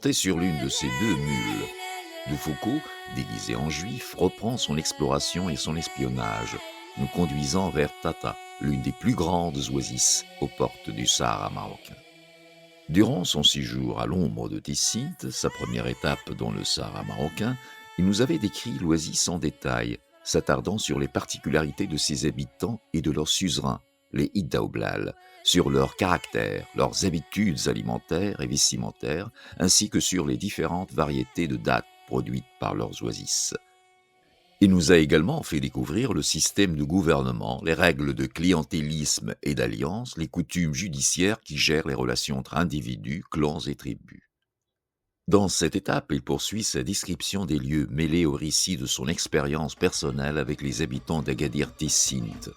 montait sur l'une de ces deux mules. De Foucault, déguisé en juif, reprend son exploration et son espionnage, nous conduisant vers Tata, l'une des plus grandes oasis aux portes du Sahara marocain. Durant son séjour à l'ombre de Tessite, sa première étape dans le Sahara marocain, il nous avait décrit l'oasis en détail, s'attardant sur les particularités de ses habitants et de leurs suzerains, les Iddaoublal, sur leur caractère, leurs habitudes alimentaires et vestimentaires, ainsi que sur les différentes variétés de dattes produites par leurs oasis. Il nous a également fait découvrir le système de gouvernement, les règles de clientélisme et d'alliance, les coutumes judiciaires qui gèrent les relations entre individus, clans et tribus. Dans cette étape, il poursuit sa description des lieux mêlés au récit de son expérience personnelle avec les habitants d'Agadir Tessinte,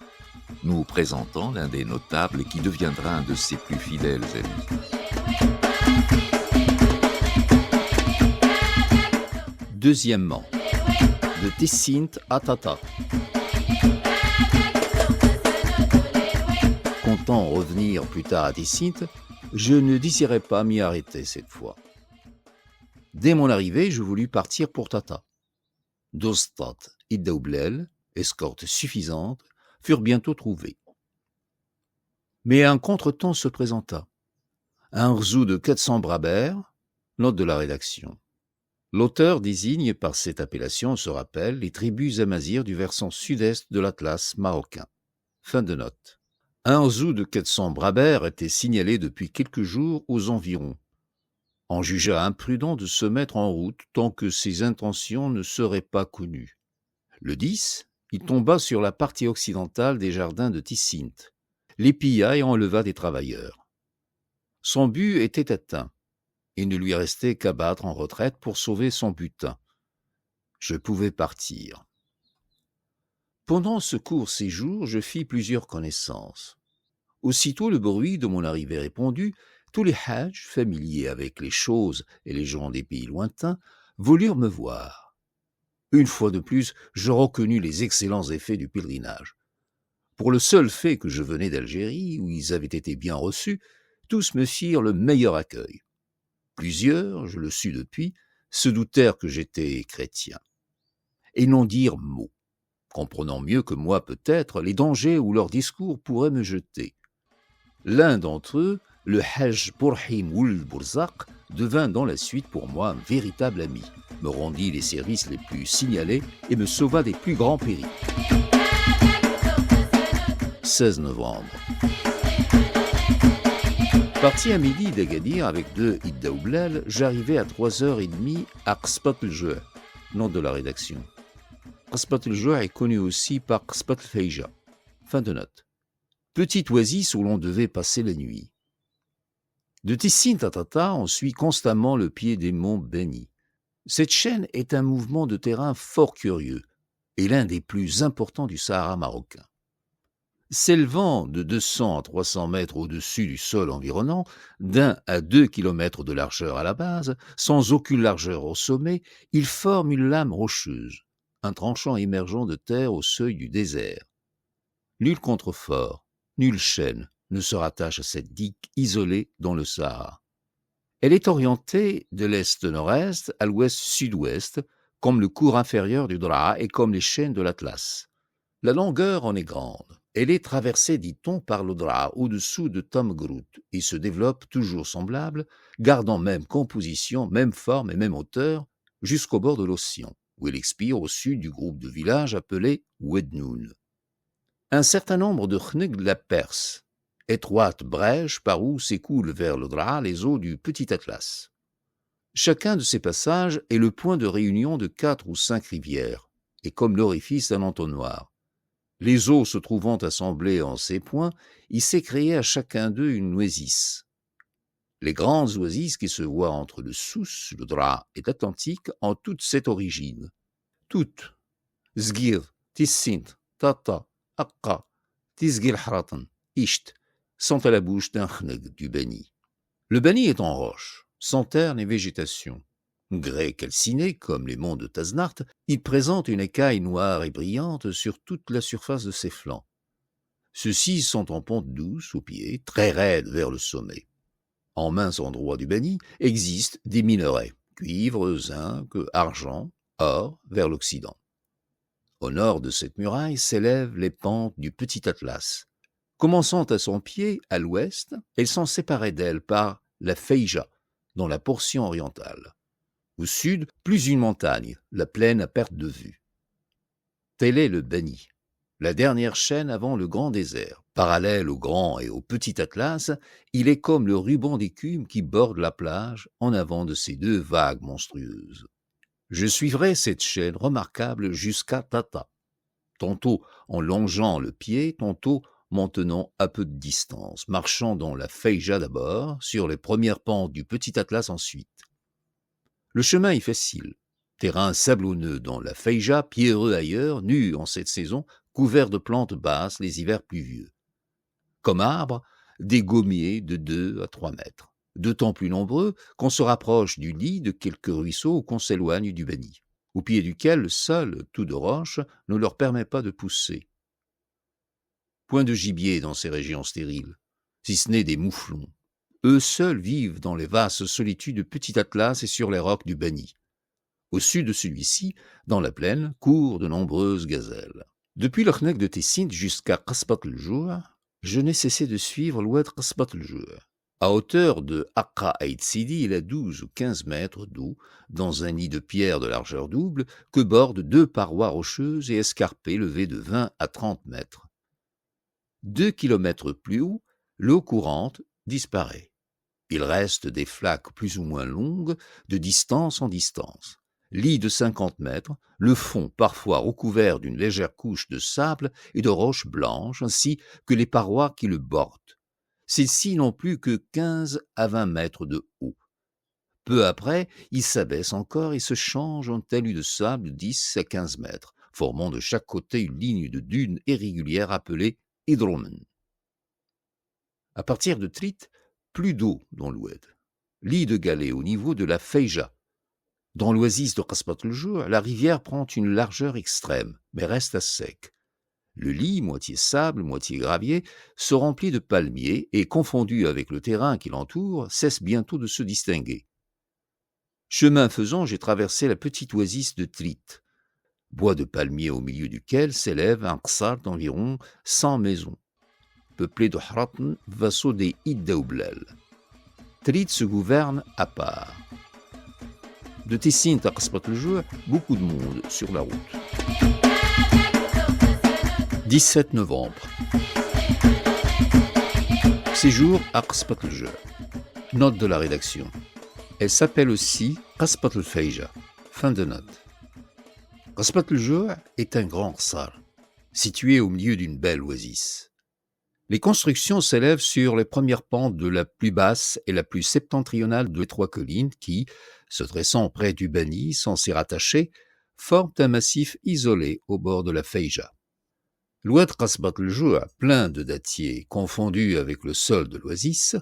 nous présentant l'un des notables qui deviendra un de ses plus fidèles amis. Deuxièmement, de Tessinte à Tata. Comptant revenir plus tard à Tessinte, je ne désirais pas m'y arrêter cette fois. Dès mon arrivée, je voulus partir pour Tata. Dostat, Iddaoublel, escorte suffisante, furent bientôt trouvés. Mais un contretemps se présenta. Un rzou de 400 brabers, note de la rédaction. L'auteur désigne par cette appellation, on se rappelle, les tribus amazirs du versant sud-est de l'Atlas marocain. Fin de note. Un rzou de 400 brabers était signalé depuis quelques jours aux environs. On jugea imprudent de se mettre en route tant que ses intentions ne seraient pas connues. Le 10, il tomba sur la partie occidentale des jardins de Tessinte, les pilla et enleva des travailleurs. Son but était atteint. Il ne lui restait qu'à battre en retraite pour sauver son butin. Je pouvais partir. Pendant ce court séjour, je fis plusieurs connaissances. Aussitôt le bruit de mon arrivée répandu, tous les hadjs, familiers avec les choses et les gens des pays lointains, voulurent me voir. Une fois de plus, je reconnus les excellents effets du pèlerinage. Pour le seul fait que je venais d'Algérie, où ils avaient été bien reçus, tous me firent le meilleur accueil. Plusieurs, je le sus depuis, se doutèrent que j'étais chrétien. Et n'en dirent mot, comprenant mieux que moi peut-être les dangers où leur discours pourrait me jeter. L'un d'entre eux, le Hajj Bourhim Ould Bourzaq, devint dans la suite pour moi un véritable ami, me rendit les services les plus signalés et me sauva des plus grands périls. 16 novembre. Parti à midi d'Agadir avec 2 Iddaoublal, j'arrivai à 3h30 à Qsbat el-Jou', nom de la rédaction. Qsbat el-Jou' est connu aussi par Qsbat el-Fejja. Fin de note. Petite oasis où l'on devait passer la nuit. De Tessine à Tata, on suit constamment le pied des monts Beni. Cette chaîne est un mouvement de terrain fort curieux et l'un des plus importants du Sahara marocain. S'élevant de 200 à 300 mètres au-dessus du sol environnant, d'1 à 2 kilomètres de largeur à la base, sans aucune largeur au sommet, il forme une lame rocheuse, un tranchant émergeant de terre au seuil du désert. Nul contrefort, nulle chaîne ne se rattache à cette digue isolée dans le Sahara. Elle est orientée de l'est-nord-est à l'ouest-sud-ouest, comme le cours inférieur du Draa et comme les chaînes de l'Atlas. La longueur en est grande. Elle est traversée, dit-on, par le Draa au-dessous de Tomgrout et se développe toujours semblable, gardant même composition, même forme et même hauteur, jusqu'au bord de l'océan, où elle expire au sud du groupe de villages appelé Ouednoun. Un certain nombre de Khneg la percent, étroite brèche par où s'écoulent vers le Draa les eaux du Petit Atlas. Chacun de ces passages est le point de réunion de 4 ou 5 rivières, et comme l'orifice d'un entonnoir. Les eaux se trouvant assemblées en ces points, il s'est créé à chacun d'eux une oasis. Les grandes oasis qui se voient entre le Souss, le Draa et l'Atlantique ont toute cette origine. Toutes, Zgir, Tessinte, Tata, Akka, Tizgil Haratan, Isht, sont à la bouche d'un Khneg du Beni. Le Beni est en roche, sans terre ni végétation. Grès calciné, comme les monts de Taznart, il présente une écaille noire et brillante sur toute la surface de ses flancs. Ceux-ci sont en pente douce au pied, très raides vers le sommet. En mains endroits du Beni existent des minerais, cuivre, zinc, argent, or, vers l'Occident. Au nord de cette muraille s'élèvent les pentes du Petit Atlas. Commençant à son pied, à l'ouest, elles sont séparées d'elle par la Feija, dans la portion orientale. Au sud, plus une montagne, la plaine à perte de vue. Tel est le Beni, la dernière chaîne avant le grand désert. Parallèle au grand et au petit Atlas, il est comme le ruban d'écume qui borde la plage en avant de ces deux vagues monstrueuses. Je suivrai cette chaîne remarquable jusqu'à Tata, tantôt en longeant le pied, tantôt maintenant à peu de distance, marchant dans la Feija d'abord, sur les premières pentes du petit Atlas ensuite. Le chemin est facile. Terrain sablonneux dans la Feija, pierreux ailleurs, nu en cette saison, couvert de plantes basses les hivers pluvieux. Comme arbres, des gommiers de 2 à 3 mètres, d'autant plus nombreux qu'on se rapproche du lit de quelques ruisseaux ou qu'on s'éloigne du Beni, au pied duquel le sol, tout de roche, ne leur permet pas de pousser. Point de gibier dans ces régions stériles, si ce n'est des mouflons. Eux seuls vivent dans les vastes solitudes du Petit Atlas et sur les rocs du Beni. Au sud de celui-ci, dans la plaine, courent de nombreuses gazelles. Depuis le Khnec de Tessint jusqu'à Qasbat el-Jour, je n'ai cessé de suivre l'oued Qasbat el-Jour. À hauteur de Aqqa Aït Sidi, il a 12 ou 15 mètres d'eau, dans un nid de pierre de largeur double, que bordent 2 parois rocheuses et escarpées levées de 20 à 30 mètres. 2 kilomètres plus haut, l'eau courante disparaît. Il reste des flaques plus ou moins longues, de distance en distance. Lit de 50 mètres, le fond parfois recouvert d'une légère couche de sable et de roches blanches, ainsi que les parois qui le bordent. Celles-ci n'ont plus que 15 à 20 mètres de haut. Peu après, il s'abaisse encore et se change en talus de sable de 10 à 15 mètres, formant de chaque côté une ligne de dunes irrégulière appelée hydromen. À partir de Trit, plus d'eau dans l'oued. Lit de galets au niveau de la Feija. Dans l'oasis de Qasbat el-Jour, la rivière prend une largeur extrême, mais reste à sec. Le lit, moitié sable, moitié gravier, se remplit de palmiers et, confondu avec le terrain qui l'entoure, cesse bientôt de se distinguer. Chemin faisant, j'ai traversé la petite oasis de Trit, bois de palmiers au milieu duquel s'élève un qsar d'environ 100 maisons, peuplé de Hratn, vassaux des Iddaoublel. Trit se gouverne à part. De Tessint à Qasbat el-Jour, beaucoup de monde sur la route. 17 novembre. Séjour à Qasbat el-Jour. Note de la rédaction. Elle s'appelle aussi Qasbat el-Feija. Fin de note. Qasbat el-Jour est un grand qsar, situé au milieu d'une belle oasis. Les constructions s'élèvent sur les premières pentes de la plus basse et la plus septentrionale des 3 collines qui, se dressant près du Beni, sans s'y rattacher, forment un massif isolé au bord de la Feija. L'oued Qasbat el-Jour, plein de dattiers, confondus avec le sol de l'oasis,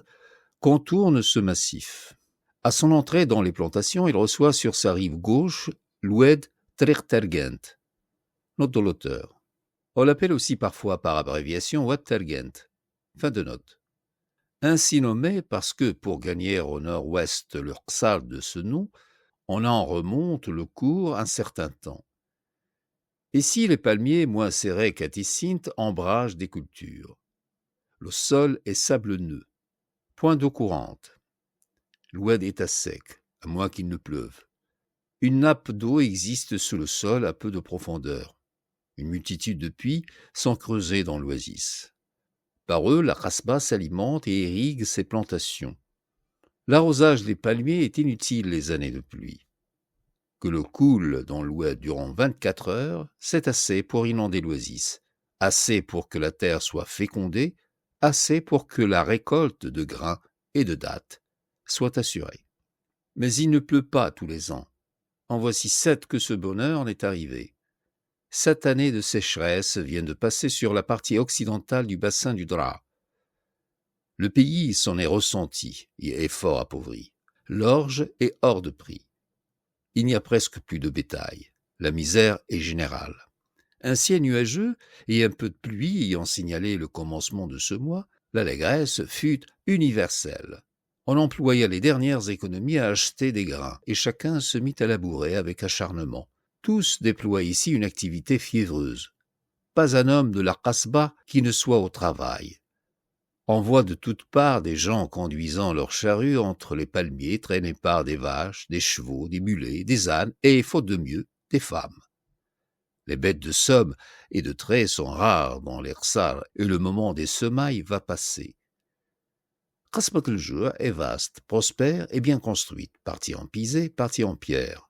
contourne ce massif. À son entrée dans les plantations, il reçoit sur sa rive gauche l'oued Tariq Tergent. Note de l'auteur. On l'appelle aussi parfois par abréviation Oued Tergent. Fin de note. Ainsi nommé parce que, pour gagner au nord-ouest le qsar de ce nom, on en remonte le cours un certain temps. Ici, les palmiers, moins serrés qu'à Tessint, ombragent des cultures. Le sol est sablonneux. Point d'eau courante. L'oued est à sec, à moins qu'il ne pleuve. Une nappe d'eau existe sous le sol à peu de profondeur. Une multitude de puits sont creusés dans l'oasis. Par eux, la Kasbah s'alimente et irrigue ses plantations. L'arrosage des palmiers est inutile les années de pluie. Que l'eau coule dans l'oued durant 24 heures, c'est assez pour inonder l'oasis, assez pour que la terre soit fécondée, assez pour que la récolte de grains et de dattes soit assurée. Mais il ne pleut pas tous les ans. En voici 7 que ce bonheur n'est arrivé. 7 années de sécheresse viennent de passer sur la partie occidentale du bassin du Dra. Le pays s'en est ressenti et est fort appauvri. L'orge est hors de prix. Il n'y a presque plus de bétail. La misère est générale. Un ciel nuageux et un peu de pluie ayant signalé le commencement de ce mois, l'allégresse fut universelle. On employa les dernières économies à acheter des grains, et chacun se mit à labourer avec acharnement. Tous déploient ici une activité fiévreuse. Pas un homme de la Kasbah qui ne soit au travail. On voit de toutes parts des gens conduisant leurs charrues entre les palmiers, traînés par des vaches, des chevaux, des mulets, des ânes et, faute de mieux, des femmes. Les bêtes de somme et de trait sont rares dans l'Ersar et le moment des semailles va passer. Qasbat el-Jour est vaste, prospère et bien construite, partie en pisé, partie en pierre.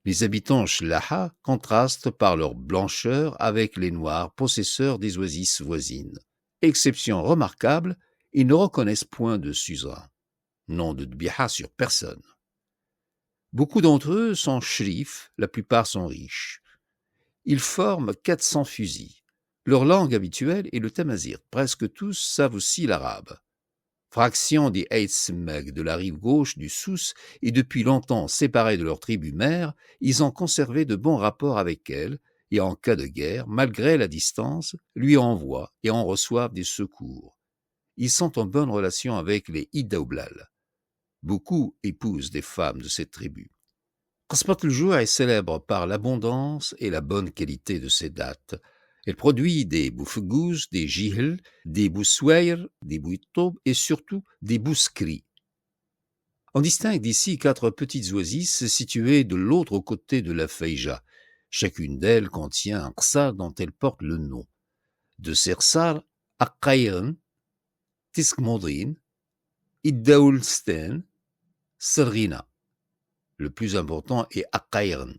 Les habitants Shlaha contrastent par leur blancheur avec les noirs possesseurs des oasis voisines. Exception remarquable, ils ne reconnaissent point de suzerain. Nom de Dbiha sur personne. Beaucoup d'entre eux sont shrifs, la plupart sont riches. Ils forment 400 fusils. Leur langue habituelle est le tamazight. Presque tous savent aussi l'arabe. Fraction des Aït-Semmeg de la rive gauche du Souss et depuis longtemps séparés de leur tribu mère, ils ont conservé de bons rapports avec elle et en cas de guerre, malgré la distance, lui envoient et en reçoivent des secours. Ils sont en bonne relation avec les Idaoublal. Beaucoup épousent des femmes de cette tribu. Qasbat el-Jour est célèbre par l'abondance et la bonne qualité de ses dattes. Elle produit des boufgous, des jihl, des bousouayr, des bouitob et surtout des bouskris. On distingue d'ici 4 petites oasis situées de l'autre côté de la Feija. Chacune d'elles contient un ksar dont elle porte le nom. De ces ksars, Aqayran, Tiskmodrin, Iddaoulsten, Serrina. Le plus important est Aqayran.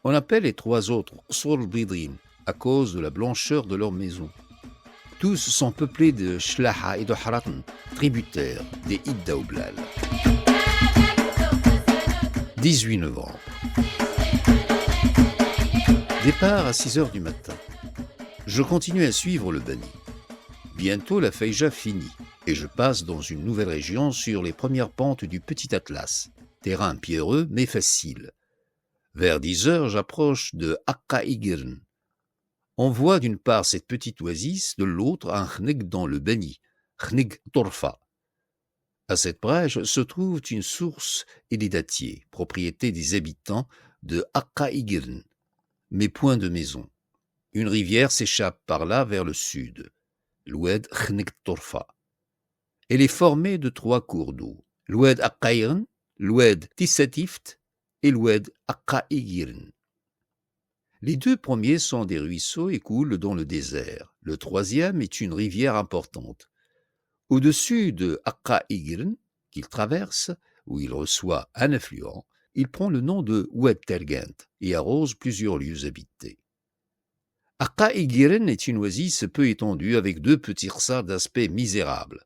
On appelle les 3 autres Qsor-Bidrin à cause de la blancheur de leur maison. Tous sont peuplés de Shlaha et de Haratn, tributaires des Idaoublal. 18 novembre. Départ à 6 heures du matin. Je continue à suivre le Bani. Bientôt la Feija finit et je passe dans une nouvelle région sur les premières pentes du Petit Atlas. Terrain pierreux mais facile. Vers 10 heures, j'approche de Aqaïgirn. On voit d'une part cette petite oasis, de l'autre un khnig dans le Bani, khnig Torfa. À cette brèche se trouve une source et des dattiers, propriété des habitants de Aqaïgirn, mais point de maison. Une rivière s'échappe par là vers le sud, l'oued khnig Torfa. Elle est formée de 3 cours d'eau, l'oued Aqaïgirn, l'oued Tissatift et l'oued Aqaïgirn. Les 2 premiers sont des ruisseaux et coulent dans le désert. Le 3e est une rivière importante. Au-dessus de Aqaïgirn, qu'il traverse, où il reçoit un affluent, il prend le nom de Oued Tergent et arrose plusieurs lieux habités. Aqaïgirn est une oasis peu étendue avec 2 petits ksars d'aspect misérable.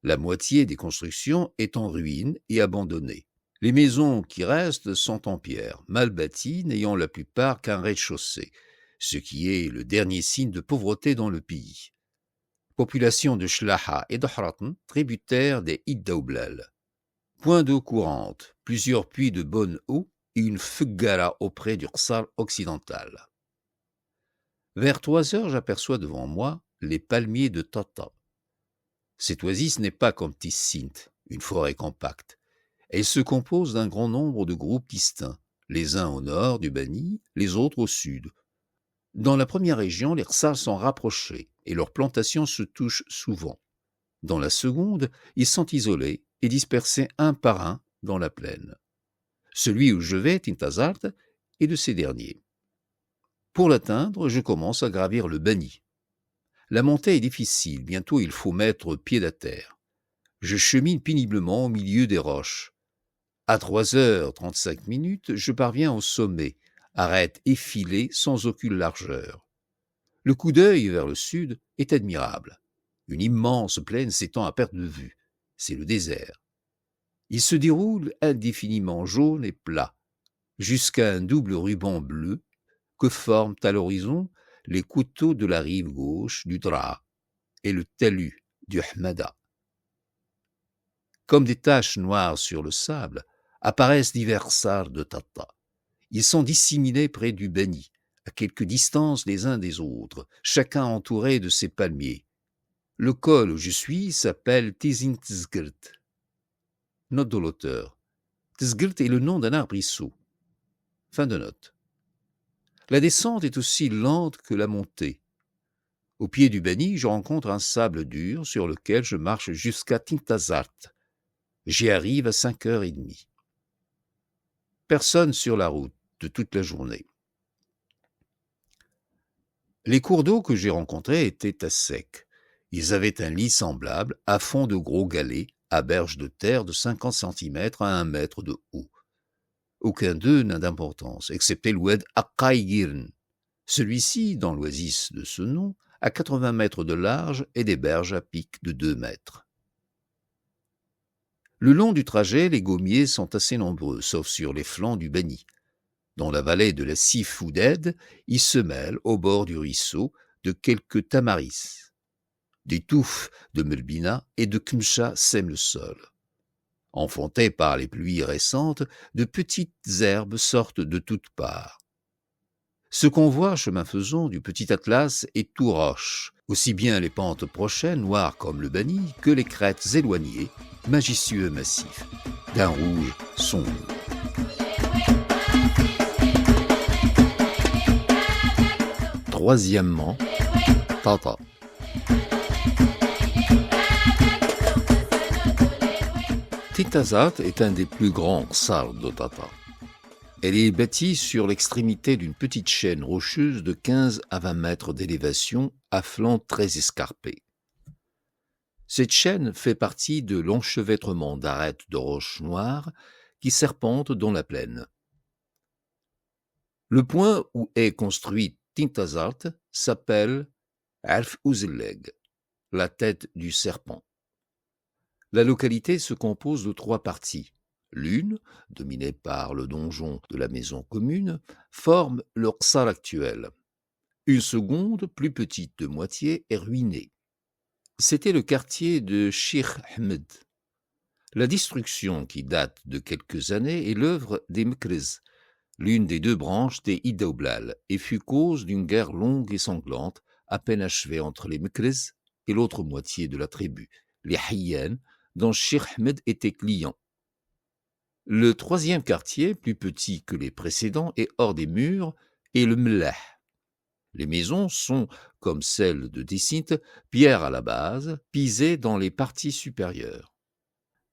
La moitié des constructions est en ruine et abandonnée. Les maisons qui restent sont en pierre, mal bâties, n'ayant la plupart qu'un rez-de-chaussée, ce qui est le dernier signe de pauvreté dans le pays. Population de Shlaha et de Haratn, tributaires des Idaoublal. Point d'eau courante, plusieurs puits de bonne eau et une fuggara auprès du Ksar occidental. Vers 3 heures, j'aperçois devant moi les palmiers de Tata. Cette oasis n'est pas comme Tissint, une forêt compacte. Elle se compose d'un grand nombre de groupes distincts, les uns au nord du Bani, les autres au sud. Dans la première région, les ksars sont rapprochés et leurs plantations se touchent souvent. Dans la seconde, ils sont isolés et dispersés un par un dans la plaine. Celui où je vais, Tintazart, est de ces derniers. Pour l'atteindre, je commence à gravir le Bani. La montée est difficile, bientôt il faut mettre pied à terre. Je chemine péniblement au milieu des roches. À 3h35, je parviens au sommet, arête effilée sans aucune largeur. Le coup d'œil vers le sud est admirable. Une immense plaine s'étend à perte de vue. C'est le désert. Il se déroule indéfiniment jaune et plat, jusqu'à un double ruban bleu que forment à l'horizon les coteaux de la rive gauche du Dra et le talus du Hmada. Comme des taches noires sur le sable, apparaissent divers ksars de Tata. Ils sont disséminés près du Bani, à quelque distance les uns des autres, chacun entouré de ses palmiers. Le col où je suis s'appelle Tizin Tzgrt. Note de l'auteur. Tzgrt est le nom d'un arbrisseau. Fin de note. La descente est aussi lente que la montée. Au pied du Bani, je rencontre un sable dur sur lequel je marche jusqu'à Tintazart. J'y arrive à 5h30. Personne sur la route de toute la journée. Les cours d'eau que j'ai rencontrés étaient à sec. Ils avaient un lit semblable, à fond de gros galets, à berge de terre de 50 cm à 1 mètre de haut. Aucun d'eux n'a d'importance, excepté l'oued Aqaïgirn. Celui-ci, dans l'oasis de ce nom, a 80 mètres de large et des berges à pic de 2 mètres. Le long du trajet, les gommiers sont assez nombreux, sauf sur les flancs du Bani. Dans la vallée de la Sifouded, ils se mêlent, au bord du ruisseau, de quelques tamaris. Des touffes de melbina et de kmcha sèment le sol. Enfantés par les pluies récentes, de petites herbes sortent de toutes parts. Ce qu'on voit, chemin faisant, du petit Atlas est tout roche, aussi bien les pentes prochaines, noires comme le Bani, que les crêtes éloignées, majestueux massifs, d'un rouge sombre. Troisièmement, Tata. Tintazat est un des plus grands ksars de Tata. Elle est bâtie sur l'extrémité d'une petite chaîne rocheuse de 15 à 20 mètres d'élévation à flancs très escarpés. Cette chaîne fait partie de l'enchevêtrement d'arêtes de roches noires qui serpentent dans la plaine. Le point où est construit Tintazat s'appelle Arf Uzleg, la tête du serpent. La localité se compose de 3 parties. L'une, dominée par le donjon de la maison commune, forme le ksar actuel. Une seconde, plus petite de moitié, est ruinée. C'était le quartier de Sheikh Ahmed. La destruction, qui date de quelques années, est l'œuvre des Mkrez, l'une des 2 branches des Idaoublal, et fut cause d'une guerre longue et sanglante, à peine achevée entre les Mkrez et l'autre moitié de la tribu, les Hayyan, dont Sheikh Ahmed était client. Le 3e quartier, plus petit que les précédents et hors des murs, est le Mlah. Les maisons sont, comme celles de Dessinte, pierre à la base, pisées dans les parties supérieures.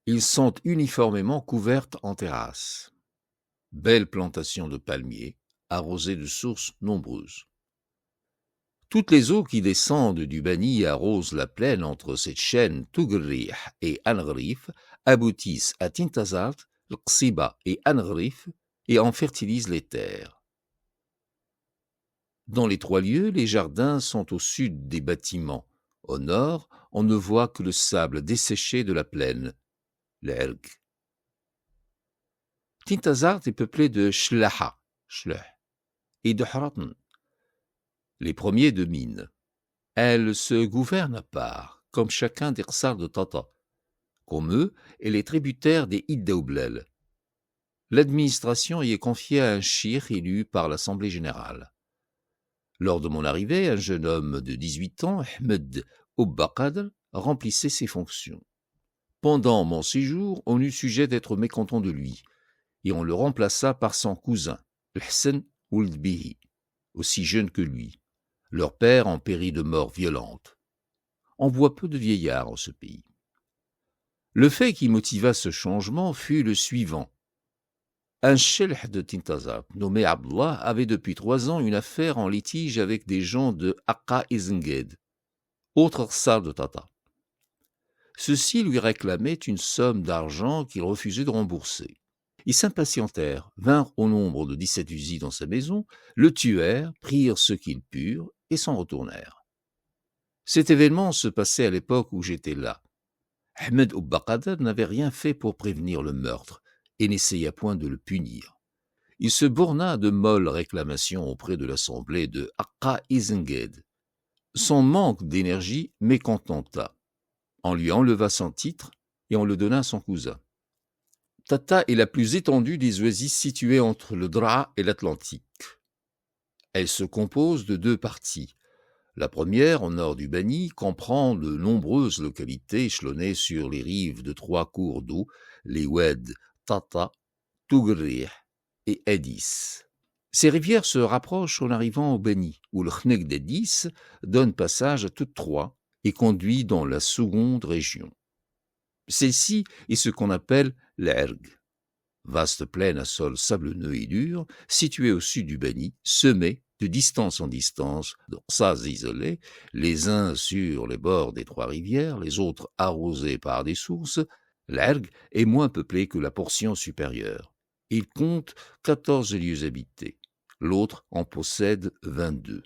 Ils sont uniformément couvertes en terrasses. Belle plantation de palmiers, arrosée de sources nombreuses. Toutes les eaux qui descendent du Bani et arrosent la plaine entre cette chaîne Tougrih et Angrif aboutissent à Tintazat, Ksiba et Angrif et en fertilisent les terres. Dans les 3 lieux, les jardins sont au sud des bâtiments. Au nord, on ne voit que le sable desséché de la plaine, l'Erg. Tintazat est peuplé de Shlaha, et de Haratn. Les premiers dominent. Elles se gouvernent à part, comme chacun des ksars de Tata. Comme eux, elle est tributaire des Idaoublal. L'administration y est confiée à un shir élu par l'Assemblée générale. Lors de mon arrivée, un jeune homme de 18 ans, Ahmed Obbaqadr, remplissait ses fonctions. Pendant mon séjour, on eut sujet d'être mécontent de lui, et on le remplaça par son cousin, Hassan Ould Bihi, aussi jeune que lui. Leur père en périt de mort violente. On voit peu de vieillards en ce pays. Le fait qui motiva ce changement fut le suivant. Un chelh de Tintazat, nommé Abdullah, avait depuis 3 ans une affaire en litige avec des gens de Aqqa Izenged, autre ksar de Tata. Ceux-ci lui réclamaient une somme d'argent qu'il refusait de rembourser. Ils s'impatientèrent, vinrent au nombre de 17 fusils dans sa maison, le tuèrent, prirent ce qu'ils purent et s'en retournèrent. Cet événement se passait à l'époque où j'étais là. Ahmed Obbaqadr n'avait rien fait pour prévenir le meurtre et n'essaya point de le punir. Il se borna à de molles réclamations auprès de l'assemblée de Aqqa Izenged. Son manque d'énergie mécontenta. On lui enleva son titre et on le donna à son cousin. Tata est la plus étendue des oasis situées entre le Draa et l'Atlantique. Elle se compose de 2 parties. La première, au nord du Bani, comprend de nombreuses localités échelonnées sur les rives de 3 cours d'eau, les oueds Tata, Tougrih et Edis. Ces rivières se rapprochent en arrivant au Beni, où le Khneg d'Edis donne passage à toutes trois et conduit dans la seconde région. Celle-ci est ce qu'on appelle l'Erg, vaste plaine à sol sablonneux et dur, située au sud du Beni, semée de distance en distance d'orsas isolés, les uns sur les bords des 3 rivières, les autres arrosés par des sources. L'Erg est moins peuplée que la portion supérieure. Il compte 14 lieux habités. L'autre en possède 22.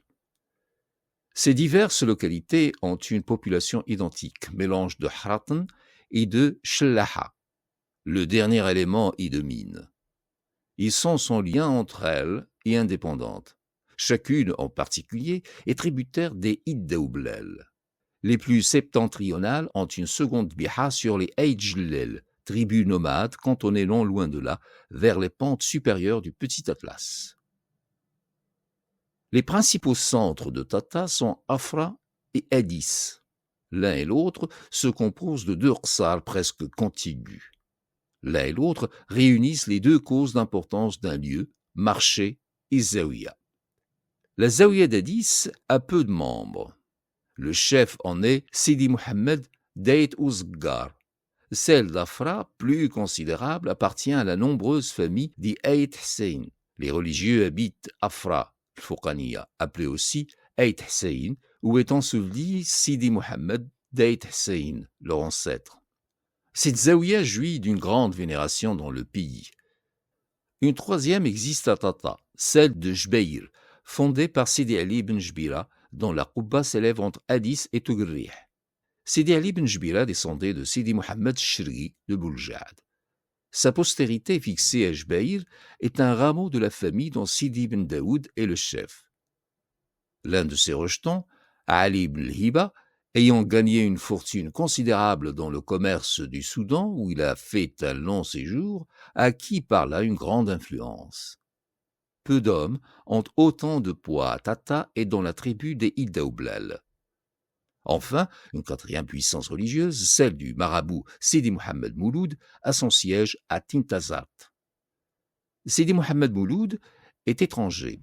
Ces diverses localités ont une population identique, mélange de Hratn et de Shlaha. Le dernier élément y domine. Ils sont sans lien entre elles et indépendantes. Chacune en particulier est tributaire des Iddaoublel. Les plus septentrionales ont une seconde biha sur les Eidjlel, tribus nomades cantonnées non loin de là, vers les pentes supérieures du Petit Atlas. Les principaux centres de Tata sont Afra et Edis. L'un et l'autre se composent de 2 rsals presque contigus. L'un et l'autre réunissent les 2 causes d'importance d'un lieu, marché et zaouia. La zaouia d'Edis a peu de membres. Le chef en est Sidi Mohammed Deit Ouzgar. Celle d'Afra, plus considérable, appartient à la nombreuse famille des Eit Hussein. Les religieux habitent Afra, Fouqaniya, appelée aussi Eit Hussein, où est enseveli Sidi Mohammed Deit Hussein, leur ancêtre. Cette zaouia jouit d'une grande vénération dans le pays. Une troisième existe à Tata, celle de Jbeir, fondée par Sidi Ali ibn Jbira, dont la Qubba s'élève entre Hadis et Tougrih. Sidi Ali ibn Jbira descendait de Sidi Mohammed Shri de Bouljad. Sa postérité fixée à Jbeir est un rameau de la famille dont Sidi ibn Daoud est le chef. L'un de ses rejetons, Ali ibn Hiba, ayant gagné une fortune considérable dans le commerce du Soudan, où il a fait un long séjour, a acquis par là une grande influence. Peu d'hommes ont autant de poids à Tata et dans la tribu des Iddaoublel. Enfin, une quatrième puissance religieuse, celle du marabout Sidi Mohammed Mouloud, a son siège à Tintazat. Sidi Mohammed Mouloud est étranger.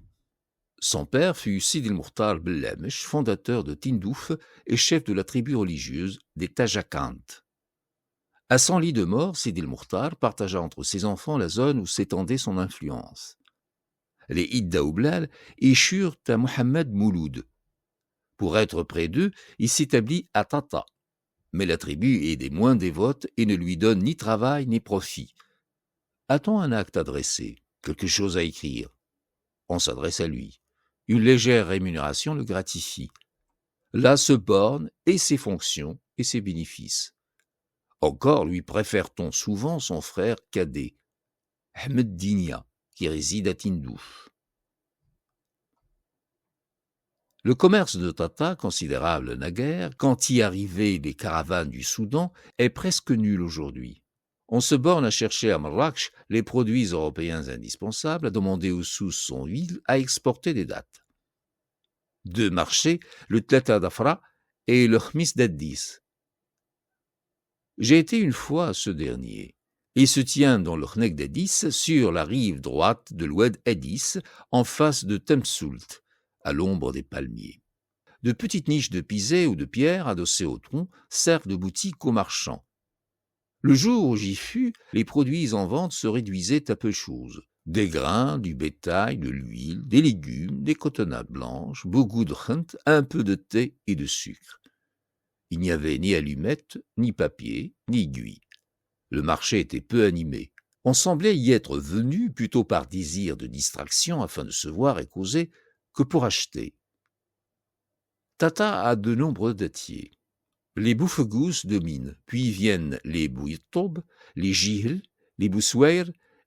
Son père fut Sidi Mourtar Bellemesh, fondateur de Tindouf et chef de la tribu religieuse des Tajakant. À son lit de mort, Sidi Mourtar partagea entre ses enfants la zone où s'étendait son influence. Les Iddaoublal échurent à Mohammed Mouloud. Pour être près d'eux, il s'établit à Tata. Mais la tribu est des moins dévotes et ne lui donne ni travail ni profit. A-t-on un acte à dresser, quelque chose à écrire? On s'adresse à lui. Une légère rémunération le gratifie. Là se bornent et ses fonctions et ses bénéfices. Encore lui préfère-t-on souvent son frère cadet, Ahmed Dinia, qui réside à Tindouf. Le commerce de Tata, considérable naguère, quand y arrivaient les caravanes du Soudan, est presque nul aujourd'hui. On se borne à chercher à Marrakech les produits européens indispensables, à demander aux sous son huile, à exporter des dattes. 2 marchés, le Tlata d'Afra et le Khmis d'Addis. J'ai été une fois à ce dernier. Il se tient dans le Khneg d'Addis, sur la rive droite de l'oued Addis, en face de Temsoult, à l'ombre des palmiers. De petites niches de pisé ou de pierre adossées au tronc servent de boutique aux marchands. Le jour où j'y fus, les produits en vente se réduisaient à peu de choses. Des grains, du bétail, de l'huile, des légumes, des cotonnades blanches, beaucoup de khnt, un peu de thé et de sucre. Il n'y avait ni allumettes, ni papier, ni aiguilles. Le marché était peu animé. On semblait y être venu plutôt par désir de distraction afin de se voir et causer que pour acheter. Tata a de nombreux dattiers. Les bouffegous dominent, puis viennent les bouirtob, les jihl, les boussouer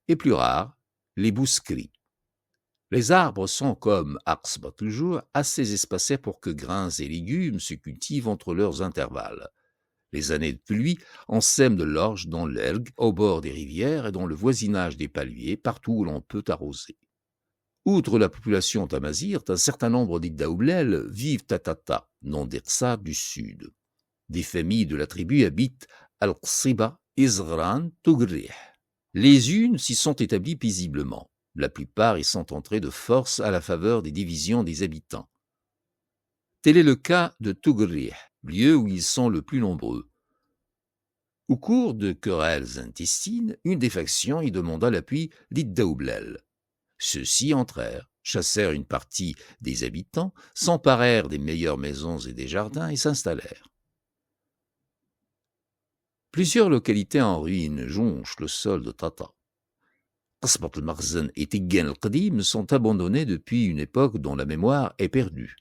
et plus rares, les bouskris. Les arbres sont, comme Arsbat le jour, assez espacés pour que grains et légumes se cultivent entre leurs intervalles. Les années de pluie, on sème de l'orge dans l'Elg, au bord des rivières et dans le voisinage des palmiers, partout où l'on peut arroser. Outre la population tamazirt, un certain nombre d'Iddaoublel vivent à Tata, nom d'Irsar du sud. Des familles de la tribu habitent Al-Qsiba, Izran, Tougrih. Les unes s'y sont établies paisiblement. La plupart y sont entrées de force à la faveur des divisions des habitants. Tel est le cas de Tougrih, lieu où ils sont le plus nombreux. Au cours de querelles intestines, une des factions y demanda l'appui d'Iddaoublel. Ceux-ci entrèrent, chassèrent une partie des habitants, s'emparèrent des meilleures maisons et des jardins et s'installèrent. Plusieurs localités en ruine jonchent le sol de Tata. Qasbat al-Makhzen et Tiggan al-Qadim sont abandonnés depuis une époque dont la mémoire est perdue.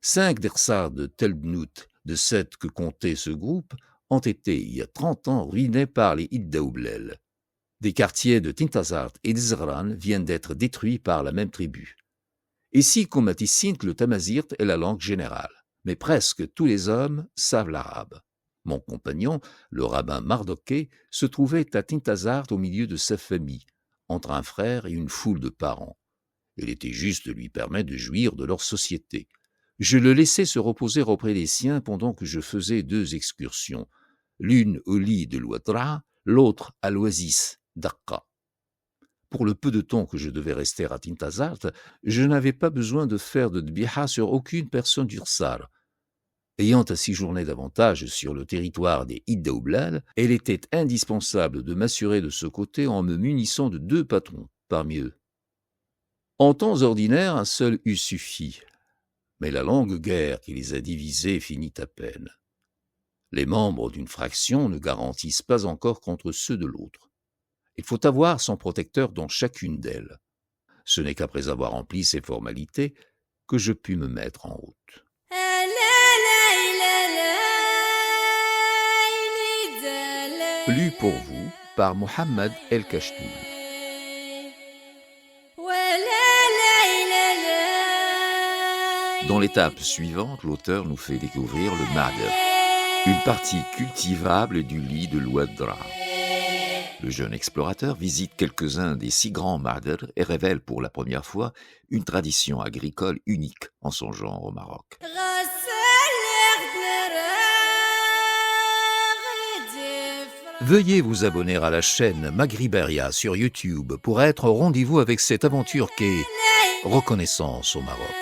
5 d'Irsar de Telbnout, de 7 que comptait ce groupe, ont été, il y a 30 ans, ruinés par les Iddaoublel. Des quartiers de Tintazart et d'Izran viennent d'être détruits par la même tribu. Ici, comme à Tissint, le tamazirt est la langue générale, mais presque tous les hommes savent l'arabe. Mon compagnon, le rabbin Mardoké, se trouvait à Tintazart au milieu de sa famille, entre un frère et une foule de parents. Il était juste de lui permettre de jouir de leur société. Je le laissais se reposer auprès des siens pendant que je faisais 2 excursions, l'une au lit de l'Ouadra, l'autre à l'oasis d'Aqqa. Pour le peu de temps que je devais rester à Tintazart, je n'avais pas besoin de faire de dbiha sur aucune personne d'Ursar. Ayant à séjourner davantage sur le territoire des Iddaoublal, il était indispensable de m'assurer de ce côté en me munissant de 2 patrons parmi eux. En temps ordinaire, un seul eût suffi, mais la longue guerre qui les a divisés finit à peine. Les membres d'une fraction ne garantissent pas encore contre ceux de l'autre. Il faut avoir son protecteur dans chacune d'elles. Ce n'est qu'après avoir rempli ces formalités que je pus me mettre en route. Lu pour vous par Mohamed El Kachtoul. Dans l'étape suivante, l'auteur nous fait découvrir le Madr, une partie cultivable du lit de l'Ouadra. Le jeune explorateur visite quelques-uns des 6 grands Madr et révèle pour la première fois une tradition agricole unique en son genre au Maroc. Veuillez vous abonner à la chaîne Maghriberia sur YouTube pour être au rendez-vous avec cette aventure qu'est Reconnaissance au Maroc.